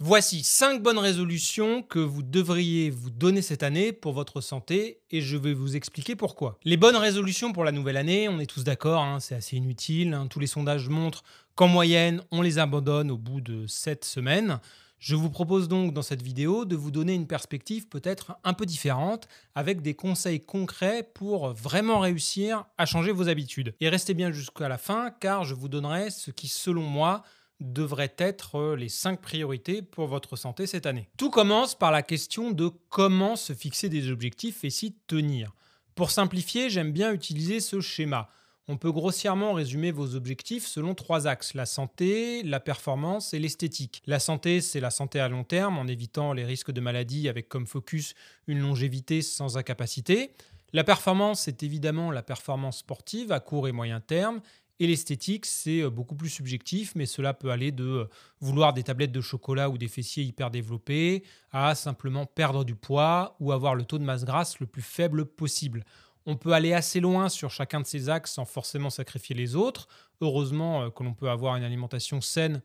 Voici 5 bonnes résolutions que vous devriez vous donner cette année pour votre santé et je vais vous expliquer pourquoi. Les bonnes résolutions pour la nouvelle année, on est tous d'accord, c'est assez inutile. Tous les sondages montrent qu'en moyenne, on les abandonne au bout de 7 semaines. Je vous propose donc dans cette vidéo de vous donner une perspective peut-être un peu différente avec des conseils concrets pour vraiment réussir à changer vos habitudes. Et restez bien jusqu'à la fin car je vous donnerai ce qui, selon moi, devraient être les 5 priorités pour votre santé cette année. Tout commence par la question de comment se fixer des objectifs et s'y tenir. Pour simplifier, j'aime bien utiliser ce schéma. On peut grossièrement résumer vos objectifs selon 3 axes, la santé, la performance et l'esthétique. La santé, c'est la santé à long terme en évitant les risques de maladie avec comme focus une longévité sans incapacité. La performance, c'est évidemment la performance sportive à court et moyen terme. Et l'esthétique, c'est beaucoup plus subjectif, mais cela peut aller de vouloir des tablettes de chocolat ou des fessiers hyper développés à simplement perdre du poids ou avoir le taux de masse grasse le plus faible possible. On peut aller assez loin sur chacun de ces axes sans forcément sacrifier les autres. Heureusement que l'on peut avoir une alimentation saine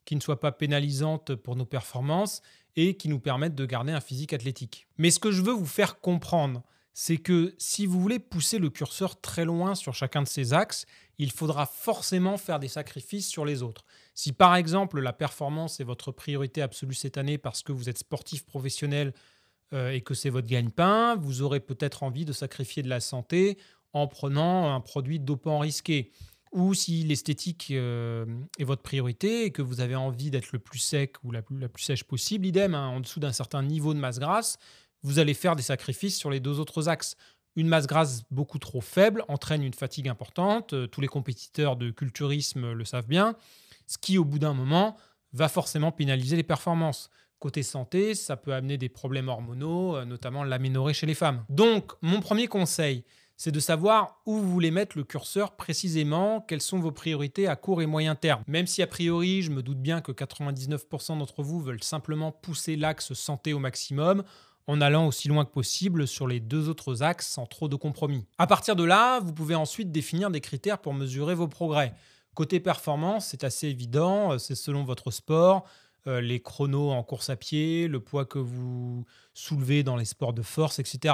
qui ne soit pas pénalisante pour nos performances et qui nous permette de garder un physique athlétique. Mais ce que je veux vous faire comprendre, c'est que si vous voulez pousser le curseur très loin sur chacun de ces axes, il faudra forcément faire des sacrifices sur les autres. Si par exemple la performance est votre priorité absolue cette année parce que vous êtes sportif professionnel et que c'est votre gagne-pain, vous aurez peut-être envie de sacrifier de la santé en prenant un produit dopant risqué. Ou si l'esthétique est votre priorité et que vous avez envie d'être le plus sec ou la plus sèche possible, idem, en dessous d'un certain niveau de masse grasse, vous allez faire des sacrifices sur les 2 autres axes. Une masse grasse beaucoup trop faible entraîne une fatigue importante. Tous les compétiteurs de culturisme le savent bien. Ce qui, au bout d'un moment, va forcément pénaliser les performances. Côté santé, ça peut amener des problèmes hormonaux, notamment l'aménorrhée chez les femmes. Donc, mon premier conseil, c'est de savoir où vous voulez mettre le curseur précisément, quelles sont vos priorités à court et moyen terme. Même si a priori, je me doute bien que 99% d'entre vous veulent simplement pousser l'axe santé au maximum, en allant aussi loin que possible sur les 2 autres axes sans trop de compromis. À partir de là, vous pouvez ensuite définir des critères pour mesurer vos progrès. Côté performance, c'est assez évident, c'est selon votre sport, les chronos en course à pied, le poids que vous soulevez dans les sports de force, etc.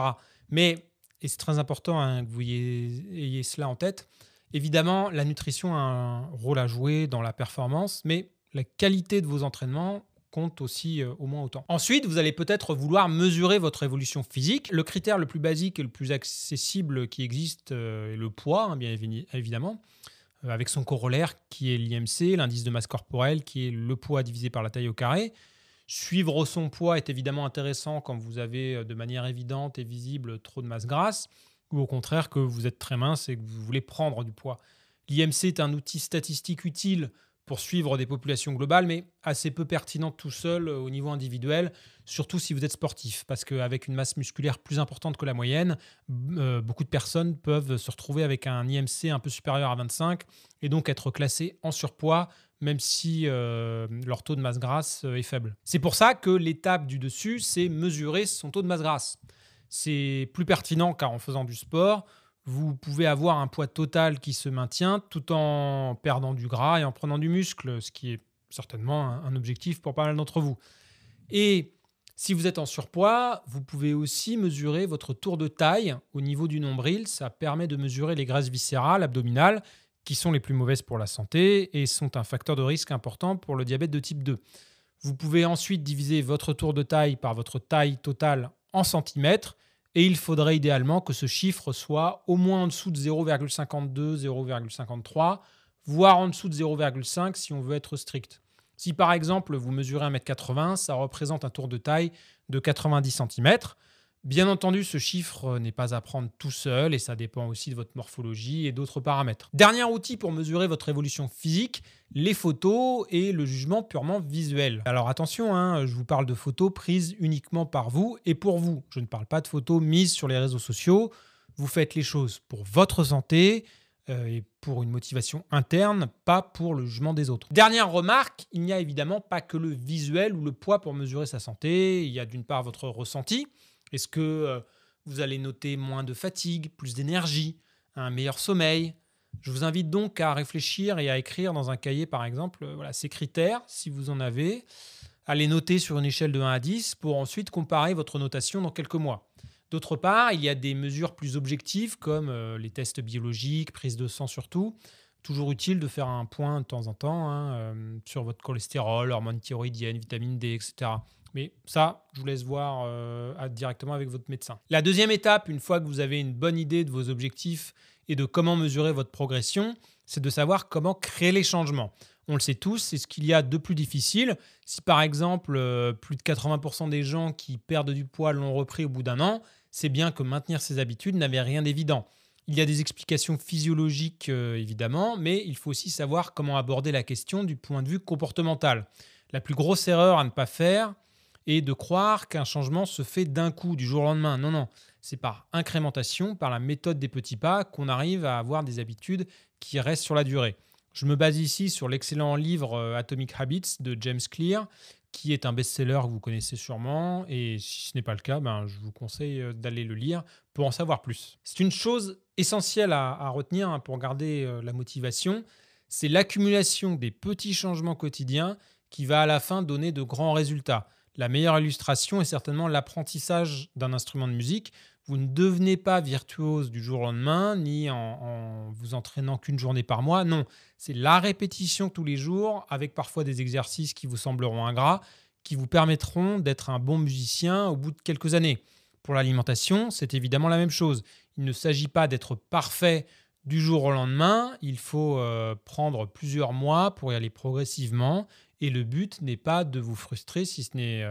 Mais, et c'est très important que vous ayez cela en tête, évidemment, la nutrition a un rôle à jouer dans la performance, mais la qualité de vos entraînements compte aussi au moins autant. Ensuite, vous allez peut-être vouloir mesurer votre évolution physique. Le critère le plus basique et le plus accessible qui existe est le poids, bien évidemment, avec son corollaire qui est l'IMC, l'indice de masse corporelle, qui est le poids divisé par la taille au carré. Suivre son poids est évidemment intéressant quand vous avez de manière évidente et visible trop de masse grasse, ou au contraire que vous êtes très mince et que vous voulez prendre du poids. L'IMC est un outil statistique utile pour suivre des populations globales, mais assez peu pertinent tout seul au niveau individuel, surtout si vous êtes sportif, parce qu'avec une masse musculaire plus importante que la moyenne, beaucoup de personnes peuvent se retrouver avec un IMC un peu supérieur à 25 et donc être classées en surpoids, même si leur taux de masse grasse est faible. C'est pour ça que l'étape du dessus, c'est mesurer son taux de masse grasse. C'est plus pertinent car en faisant du sport, vous pouvez avoir un poids total qui se maintient tout en perdant du gras et en prenant du muscle, ce qui est certainement un objectif pour pas mal d'entre vous. Et si vous êtes en surpoids, vous pouvez aussi mesurer votre tour de taille au niveau du nombril. Ça permet de mesurer les graisses viscérales, abdominales, qui sont les plus mauvaises pour la santé et sont un facteur de risque important pour le diabète de type 2. Vous pouvez ensuite diviser votre tour de taille par votre taille totale en centimètres. Et il faudrait idéalement que ce chiffre soit au moins en dessous de 0,52, 0,53, voire en dessous de 0,5 si on veut être strict. Si par exemple vous mesurez 1,80 m, ça représente un tour de taille de 90 cm. Bien entendu, ce chiffre n'est pas à prendre tout seul et ça dépend aussi de votre morphologie et d'autres paramètres. Dernier outil pour mesurer votre évolution physique, les photos et le jugement purement visuel. Alors attention, je vous parle de photos prises uniquement par vous et pour vous. Je ne parle pas de photos mises sur les réseaux sociaux. Vous faites les choses pour votre santé et pour une motivation interne, pas pour le jugement des autres. Dernière remarque, il n'y a évidemment pas que le visuel ou le poids pour mesurer sa santé. Il y a d'une part votre ressenti. Est-ce que vous allez noter moins de fatigue, plus d'énergie, un meilleur sommeil? Je vous invite donc à réfléchir et à écrire dans un cahier, par exemple, ces critères, si vous en avez, à les noter sur une échelle de 1 à 10 pour ensuite comparer votre notation dans quelques mois. D'autre part, il y a des mesures plus objectives comme les tests biologiques, prise de sang surtout. Toujours utile de faire un point de temps en temps sur votre cholestérol, hormones thyroïdiennes, vitamine D, etc. Mais ça, je vous laisse voir directement avec votre médecin. La deuxième étape, une fois que vous avez une bonne idée de vos objectifs et de comment mesurer votre progression, c'est de savoir comment créer les changements. On le sait tous, c'est ce qu'il y a de plus difficile. Si par exemple, plus de 80% des gens qui perdent du poids l'ont repris au bout d'un an, c'est bien que maintenir ces habitudes n'avait rien d'évident. Il y a des explications physiologiques, évidemment, mais il faut aussi savoir comment aborder la question du point de vue comportemental. La plus grosse erreur à ne pas faire est de croire qu'un changement se fait d'un coup, du jour au lendemain. Non, non, c'est par incrémentation, par la méthode des petits pas, qu'on arrive à avoir des habitudes qui restent sur la durée. Je me base ici sur l'excellent livre Atomic Habits de James Clear, qui est un best-seller que vous connaissez sûrement. Et si ce n'est pas le cas, je vous conseille d'aller le lire pour en savoir plus. C'est une chose essentielle à retenir pour garder la motivation. C'est l'accumulation des petits changements quotidiens qui va à la fin donner de grands résultats. La meilleure illustration est certainement l'apprentissage d'un instrument de musique. Vous ne devenez pas virtuose du jour au lendemain, ni en vous entraînant qu'une journée par mois. Non, c'est la répétition tous les jours, avec parfois des exercices qui vous sembleront ingrats, qui vous permettront d'être un bon musicien au bout de quelques années. Pour l'alimentation, c'est évidemment la même chose. Il ne s'agit pas d'être parfait du jour au lendemain. Il faut prendre plusieurs mois pour y aller progressivement. Et le but n'est pas de vous frustrer si ce n'est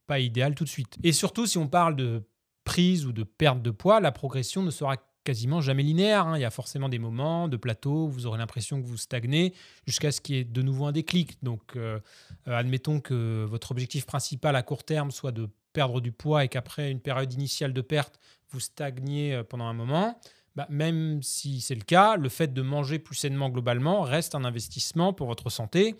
pas idéal tout de suite. Et surtout, si on parle de prise ou de perte de poids, la progression ne sera quasiment jamais linéaire. Il y a forcément des moments de plateau où vous aurez l'impression que vous stagnez jusqu'à ce qu'il y ait de nouveau un déclic. Donc, admettons que votre objectif principal à court terme soit de perdre du poids et qu'après une période initiale de perte, vous stagniez pendant un moment. Même si c'est le cas, le fait de manger plus sainement globalement reste un investissement pour votre santé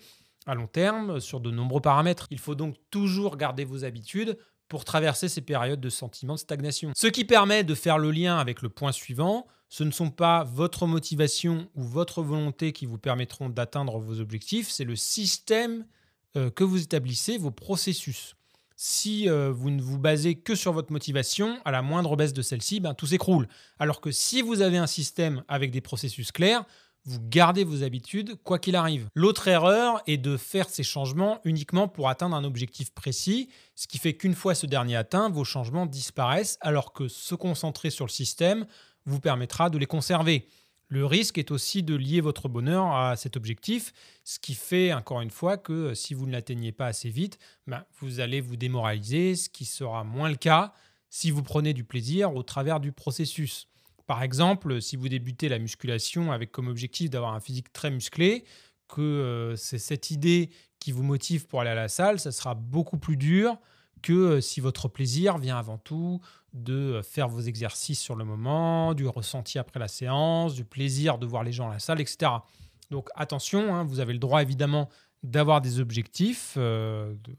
à long terme sur de nombreux paramètres. Il faut donc toujours garder vos habitudes pour traverser ces périodes de sentiment de stagnation. Ce qui permet de faire le lien avec le point suivant, ce ne sont pas votre motivation ou votre volonté qui vous permettront d'atteindre vos objectifs, c'est le système que vous établissez, vos processus. Si vous ne vous basez que sur votre motivation, à la moindre baisse de celle-ci, tout s'écroule. Alors que si vous avez un système avec des processus clairs, vous gardez vos habitudes quoi qu'il arrive. L'autre erreur est de faire ces changements uniquement pour atteindre un objectif précis, ce qui fait qu'une fois ce dernier atteint, vos changements disparaissent alors que se concentrer sur le système vous permettra de les conserver. Le risque est aussi de lier votre bonheur à cet objectif, ce qui fait encore une fois que si vous ne l'atteignez pas assez vite, vous allez vous démoraliser, ce qui sera moins le cas si vous prenez du plaisir au travers du processus. Par exemple, si vous débutez la musculation avec comme objectif d'avoir un physique très musclé, que c'est cette idée qui vous motive pour aller à la salle, ça sera beaucoup plus dur que si votre plaisir vient avant tout de faire vos exercices sur le moment, du ressenti après la séance, du plaisir de voir les gens à la salle, etc. Donc attention, vous avez le droit évidemment d'avoir des objectifs,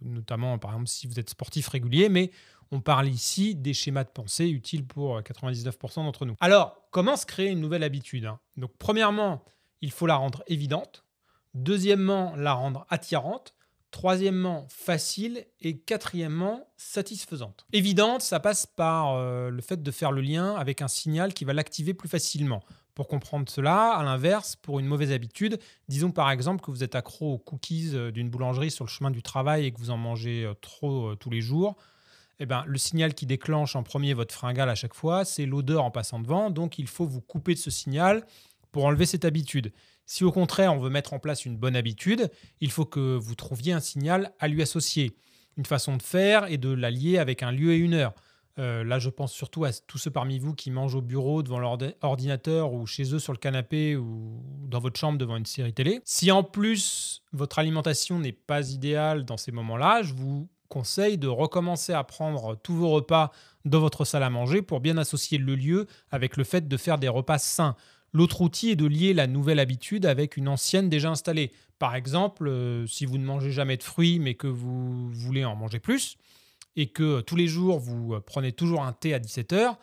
notamment par exemple si vous êtes sportif régulier, mais on parle ici des schémas de pensée utiles pour 99% d'entre nous. Alors, comment se créer une nouvelle habitude ? Donc, premièrement, il faut la rendre évidente. Deuxièmement, la rendre attirante. Troisièmement, facile. Et quatrièmement, satisfaisante. Évidente, ça passe par le fait de faire le lien avec un signal qui va l'activer plus facilement. Pour comprendre cela, à l'inverse, pour une mauvaise habitude, disons par exemple que vous êtes accro aux cookies d'une boulangerie sur le chemin du travail et que vous en mangez trop tous les jours, le signal qui déclenche en premier votre fringale à chaque fois, c'est l'odeur en passant devant. Donc, il faut vous couper de ce signal pour enlever cette habitude. Si au contraire, on veut mettre en place une bonne habitude, il faut que vous trouviez un signal à lui associer. Une façon de faire est de l'allier avec un lieu et une heure. Là, je pense surtout à tous ceux parmi vous qui mangent au bureau devant leur ordinateur ou chez eux sur le canapé ou dans votre chambre devant une série télé. Si en plus, votre alimentation n'est pas idéale dans ces moments-là, je vous conseille de recommencer à prendre tous vos repas dans votre salle à manger pour bien associer le lieu avec le fait de faire des repas sains. L'autre outil est de lier la nouvelle habitude avec une ancienne déjà installée. Par exemple, si vous ne mangez jamais de fruits mais que vous voulez en manger plus et que tous les jours vous prenez toujours un thé à 17h,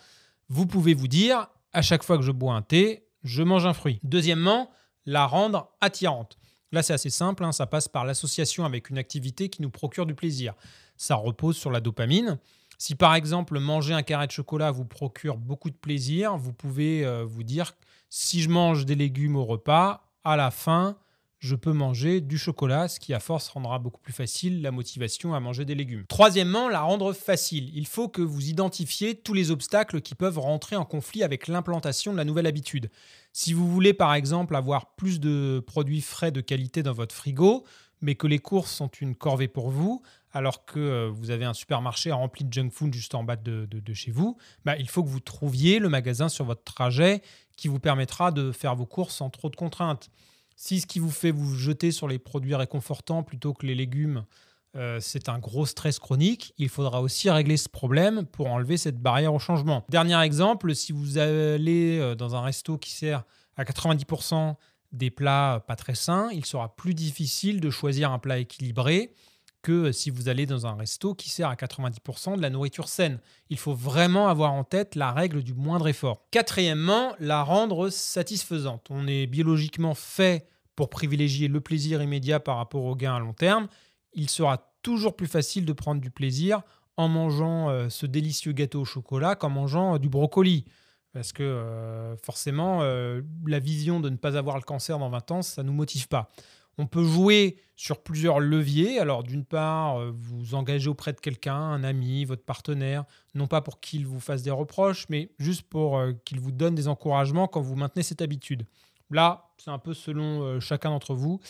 vous pouvez vous dire à chaque fois que je bois un thé, je mange un fruit. Deuxièmement, la rendre attirante. Là, c'est assez simple, hein, ça passe par l'association avec une activité qui nous procure du plaisir. Ça repose sur la dopamine. Si par exemple manger un carré de chocolat vous procure beaucoup de plaisir, vous pouvez vous dire si je mange des légumes au repas, à la fin, je peux manger du chocolat, ce qui à force rendra beaucoup plus facile la motivation à manger des légumes. Troisièmement, la rendre facile. Il faut que vous identifiez tous les obstacles qui peuvent rentrer en conflit avec l'implantation de la nouvelle habitude. Si vous voulez par exemple avoir plus de produits frais de qualité dans votre frigo, mais que les courses sont une corvée pour vous, alors que vous avez un supermarché rempli de junk food juste en bas de chez vous, il faut que vous trouviez le magasin sur votre trajet qui vous permettra de faire vos courses sans trop de contraintes. Si ce qui vous fait vous jeter sur les produits réconfortants plutôt que les légumes, c'est un gros stress chronique, il faudra aussi régler ce problème pour enlever cette barrière au changement. Dernier exemple, si vous allez dans un resto qui sert à 90% des plats pas très sains, il sera plus difficile de choisir un plat équilibré que si vous allez dans un resto qui sert à 90% de la nourriture saine. Il faut vraiment avoir en tête la règle du moindre effort. Quatrièmement, la rendre satisfaisante. On est biologiquement fait pour privilégier le plaisir immédiat par rapport au gain à long terme. Il sera toujours plus facile de prendre du plaisir en mangeant ce délicieux gâteau au chocolat qu'en mangeant du brocoli. Parce que forcément, la vision de ne pas avoir le cancer dans 20 ans, ça ne nous motive pas. On peut jouer sur plusieurs leviers. Alors, d'une part, vous engagez auprès de quelqu'un, un ami, votre partenaire, non pas pour qu'il vous fasse des reproches, mais juste pour qu'il vous donne des encouragements quand vous maintenez cette habitude. Là, c'est un peu selon chacun d'entre vous,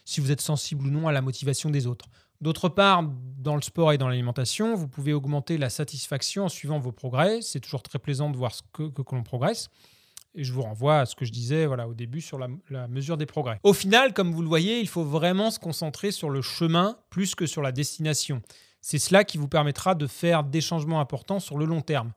si vous êtes sensible ou non à la motivation des autres. D'autre part, dans le sport et dans l'alimentation, vous pouvez augmenter la satisfaction en suivant vos progrès. C'est toujours très plaisant de voir que l'on progresse. Et je vous renvoie à ce que je disais au début sur la mesure des progrès. Au final, comme vous le voyez, il faut vraiment se concentrer sur le chemin plus que sur la destination. C'est cela qui vous permettra de faire des changements importants sur le long terme.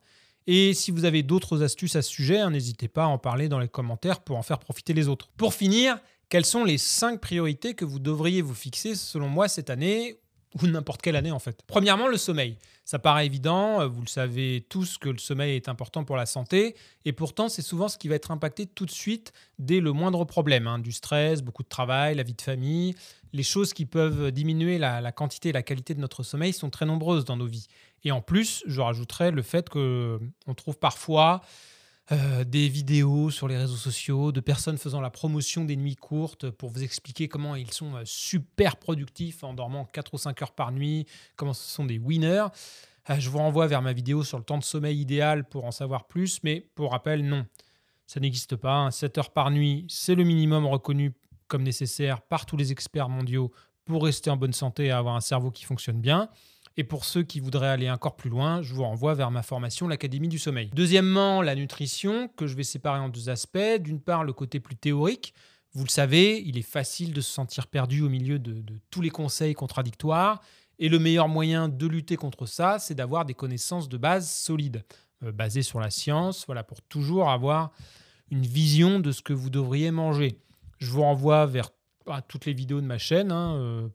Et si vous avez d'autres astuces à ce sujet, n'hésitez pas à en parler dans les commentaires pour en faire profiter les autres. Pour finir, quelles sont les 5 priorités que vous devriez vous fixer selon moi cette année ou n'importe quelle année en fait? Premièrement, le sommeil. Ça paraît évident, vous le savez tous que le sommeil est important pour la santé et pourtant c'est souvent ce qui va être impacté tout de suite dès le moindre problème, du stress, beaucoup de travail, la vie de famille. Les choses qui peuvent diminuer la quantité et la qualité de notre sommeil sont très nombreuses dans nos vies. Et en plus, je rajouterais le fait qu'on trouve parfois des vidéos sur les réseaux sociaux de personnes faisant la promotion des nuits courtes pour vous expliquer comment ils sont super productifs en dormant 4 ou 5 heures par nuit, comment ce sont des winners. Je vous renvoie vers ma vidéo sur le temps de sommeil idéal pour en savoir plus, mais pour rappel, non, ça n'existe pas. 7 heures par nuit, c'est le minimum reconnu comme nécessaire par tous les experts mondiaux pour rester en bonne santé et avoir un cerveau qui fonctionne bien. Et pour ceux qui voudraient aller encore plus loin, je vous renvoie vers ma formation, l'Académie du sommeil. Deuxièmement, la nutrition, que je vais séparer en 2 aspects. D'une part, le côté plus théorique. Vous le savez, il est facile de se sentir perdu au milieu de tous les conseils contradictoires. Et le meilleur moyen de lutter contre ça, c'est d'avoir des connaissances de base solides, basées sur la science, pour toujours avoir une vision de ce que vous devriez manger. Je vous renvoie vers toutes les vidéos de ma chaîne,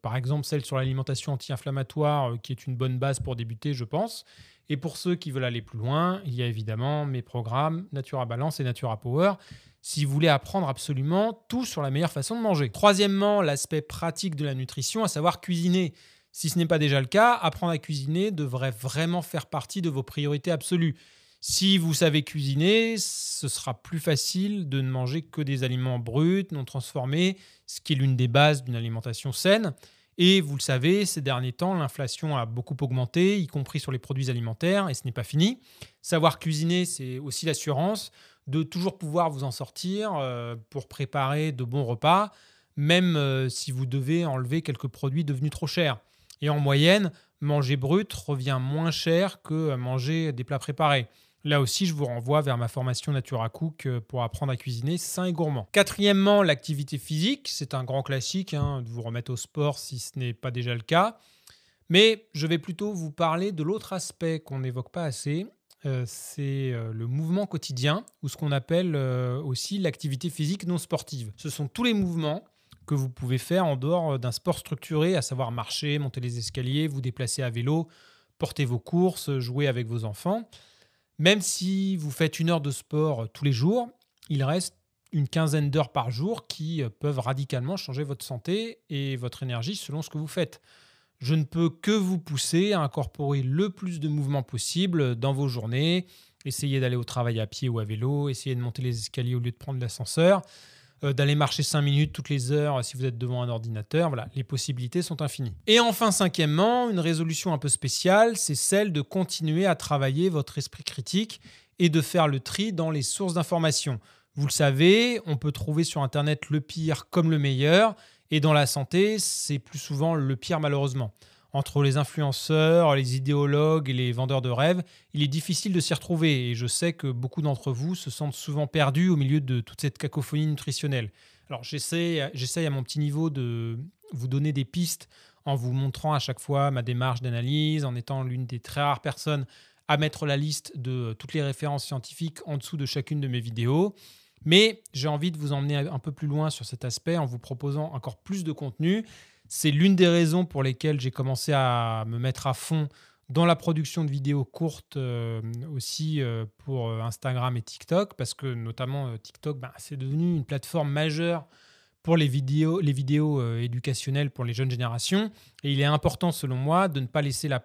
par exemple celle sur l'alimentation anti-inflammatoire qui est une bonne base pour débuter, je pense. Et pour ceux qui veulent aller plus loin, il y a évidemment mes programmes Natura Balance et Natura Power si vous voulez apprendre absolument tout sur la meilleure façon de manger. Troisièmement, l'aspect pratique de la nutrition, à savoir cuisiner. Si ce n'est pas déjà le cas, apprendre à cuisiner devrait vraiment faire partie de vos priorités absolues. Si vous savez cuisiner, ce sera plus facile de ne manger que des aliments bruts, non transformés, ce qui est l'une des bases d'une alimentation saine. Et vous le savez, ces derniers temps, l'inflation a beaucoup augmenté, y compris sur les produits alimentaires, et ce n'est pas fini. Savoir cuisiner, c'est aussi l'assurance de toujours pouvoir vous en sortir pour préparer de bons repas, même si vous devez enlever quelques produits devenus trop chers. Et en moyenne, manger brut revient moins cher que manger des plats préparés. Là aussi, je vous renvoie vers ma formation Natura Cook pour apprendre à cuisiner sain et gourmand. Quatrièmement, l'activité physique. C'est un grand classique de vous remettre au sport si ce n'est pas déjà le cas. Mais je vais plutôt vous parler de l'autre aspect qu'on n'évoque pas assez. C'est le mouvement quotidien ou ce qu'on appelle aussi l'activité physique non sportive. Ce sont tous les mouvements que vous pouvez faire en dehors d'un sport structuré, à savoir marcher, monter les escaliers, vous déplacer à vélo, porter vos courses, jouer avec vos enfants. Même si vous faites 1 heure de sport tous les jours, il reste une quinzaine d'heures par jour qui peuvent radicalement changer votre santé et votre énergie selon ce que vous faites. Je ne peux que vous pousser à incorporer le plus de mouvements possible dans vos journées. Essayez d'aller au travail à pied ou à vélo, essayez de monter les escaliers au lieu de prendre l'ascenseur, d'aller marcher 5 minutes toutes les heures si vous êtes devant un ordinateur. Voilà, les possibilités sont infinies. Et enfin, cinquièmement, une résolution un peu spéciale, c'est celle de continuer à travailler votre esprit critique et de faire le tri dans les sources d'informations. Vous le savez, on peut trouver sur Internet le pire comme le meilleur, et dans la santé, c'est plus souvent le pire malheureusement. Entre les influenceurs, les idéologues et les vendeurs de rêves, il est difficile de s'y retrouver et je sais que beaucoup d'entre vous se sentent souvent perdus au milieu de toute cette cacophonie nutritionnelle. Alors j'essaie à mon petit niveau de vous donner des pistes en vous montrant à chaque fois ma démarche d'analyse, en étant l'une des très rares personnes à mettre la liste de toutes les références scientifiques en dessous de chacune de mes vidéos. Mais j'ai envie de vous emmener un peu plus loin sur cet aspect en vous proposant encore plus de contenu. C'est l'une des raisons pour lesquelles j'ai commencé à me mettre à fond dans la production de vidéos courtes aussi pour Instagram et TikTok, parce que notamment TikTok, c'est devenu une plateforme majeure pour les vidéos éducationnelles pour les jeunes générations. Et il est important, selon moi, de ne pas laisser la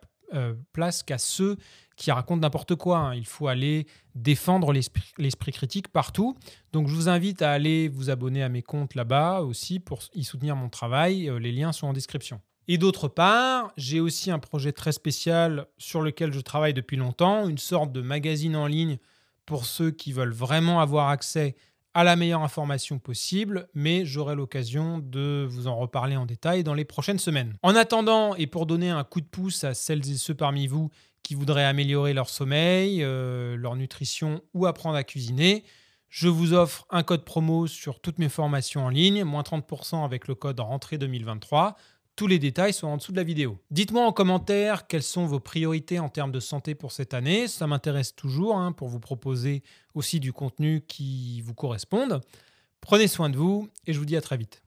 place qu'à ceux qui racontent n'importe quoi. Hein. Il faut aller défendre l'esprit critique partout. Donc, je vous invite à aller vous abonner à mes comptes là-bas aussi pour y soutenir mon travail. Les liens sont en description. Et d'autre part, j'ai aussi un projet très spécial sur lequel je travaille depuis longtemps, une sorte de magazine en ligne pour ceux qui veulent vraiment avoir accès à la meilleure information possible, mais j'aurai l'occasion de vous en reparler en détail dans les prochaines semaines. En attendant, et pour donner un coup de pouce à celles et ceux parmi vous qui voudraient améliorer leur sommeil, leur nutrition ou apprendre à cuisiner, je vous offre un code promo sur toutes mes formations en ligne, moins 30% avec le code rentrée 2023. Tous les détails sont en dessous de la vidéo. Dites-moi en commentaire quelles sont vos priorités en termes de santé pour cette année. Ça m'intéresse toujours pour vous proposer aussi du contenu qui vous corresponde. Prenez soin de vous et je vous dis à très vite.